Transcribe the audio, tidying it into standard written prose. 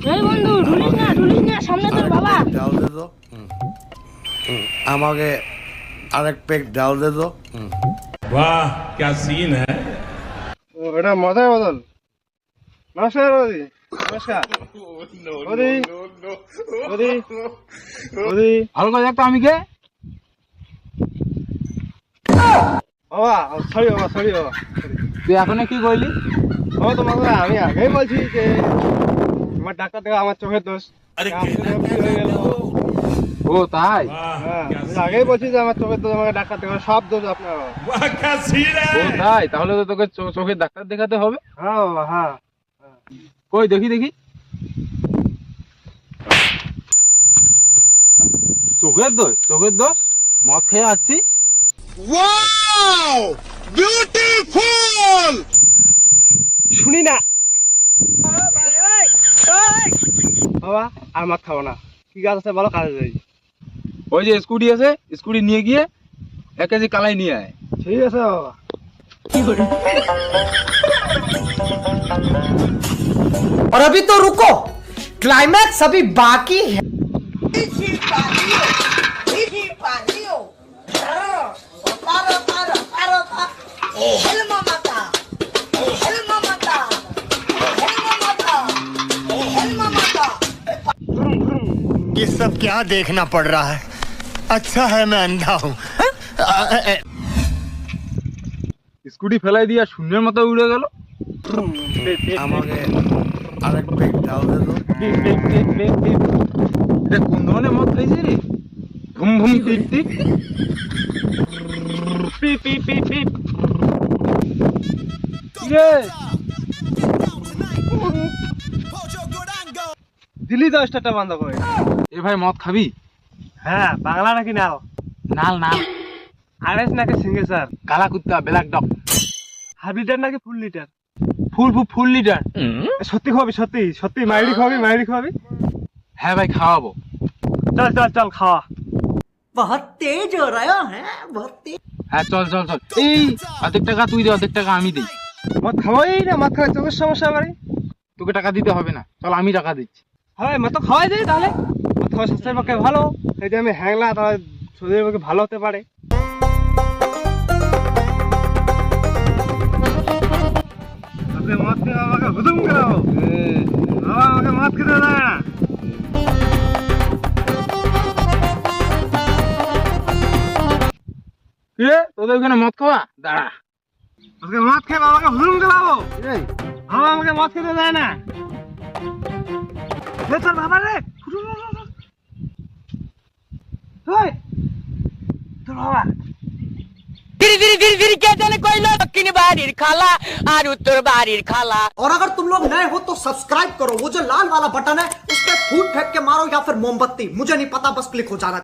এই বন্ধু ঢুলিস না সামনে তোর বাবা। ডাল দে তো। আমাকে আরেক পেক ডাল দে তো। वाह क्या सीन है। এটা মাথায় বদল। নমস্কার বৌদি। নমস্কার বৌদি। বৌদি বৌদি ভালো করে দেখতো আমি কে? বাবা সরি বাবা সরি বাবা। তুই এখন কি কইলি? বাবা তোমাকে আমি আগেই বলছি যে আমার ডাক্তার দেখা আমার চোখের দোষ। ও তাই? হ্যাঁ আমি আগেই বলছি যে আমার চোখের দোষ, আমাকে ডাক্তার দেখা সব দোষ আপনার। वाह क्या सीन ও है। তাই? তাহলে তো তোকে চোখের ডাক্তার দেখাতে হবে। হ্যাঁ বাবা হ্যাঁ। কই দেখি চোখের দোষ মদ খেয়ে আসছিস? শুনি না বাবা, আর মাছ খাবো না। কি কাজ আছে বলো, কাজে যাই। ওই যে স্কুটি আছে, স্কুটি নিয়ে গিয়ে 1 কেজি কালাই নিয়ে আয়। ঠিক আছে বাবা। और अभी तो रुको, क्लाइमैक्स अभी बाकी है। ये सब क्या देखना पड़ रहा है। अच्छा है मैं अंधा हूँ। স্কুটি ফেলাই দিয়া শূন্যের মতো উড়ে গেল। আমাকে আরেক পেক ডাল দে তো। এটা কোন ধরনের মদ খাইছে রে? ভুম ভুম টিক টিক পিপ পিপ পিপ পিপ। রে দিল্লি 10টা বন্ধ করে। এ ভাই মদ খাবি? হ্যাঁ বাংলা নাকি নাও? নাল আরএস নাকি সিঙ্গেল স্যার? কালা কুত্তা ব্ল্যাক ডগ। হাফ লিটার নাকি ফুল লিটার? ফুল লিটার। সত্যি খাবি? সত্যি মাইরি খাবি? হ্যাঁ ভাই খাওয়াবো। চল খাওয়া। बहुत तेज हो रहा है, बहुत तेज। হ্যাঁ চল এই 1.5 টাকা তুই দে, 1.5 টাকা আমি দিই। মদ খাওয়াই না, মদ খাওয়াই চোখের সমস্যা বাড়ি। তোকে টাকা দিতে হবে না, চল আমি টাকা দিচ্ছি। হয় মদ তো খাওয়াই দেয় তাহলে। মদ খাওয়া স্বাস্থ্যের পক্ষে ভালো। এই যে আমি হ্যাংলা, তাহলে শরীরের পক্ষে ভালো হতে পারে। মদ খেয়ে আমাকে হুদুম করাবো। বাবা আমাকে মদ খেতে দেয় না। কি রে তোদের ওখানে মদ খাওয়া? দাঁড়া। আজকে মদ খেয়ে বাবাকে হুদুম করাবো। বাবা আমাকে মদ খেতে দেয় না। চল বাবা রে। তোর বাবা ধীরে কে জানে কইলো দক্ষিণ বাড়ির খালা আর উত্তর বাড়ির খালা। और अगर तुम लोग नए हो तो सब्सक्राइब करो, वो जो लाल वाला बटन है उस पर फूट फेंक के मारो या फिर मोमबत्ती, मुझे नहीं पता, बस क्लिक हो जाना।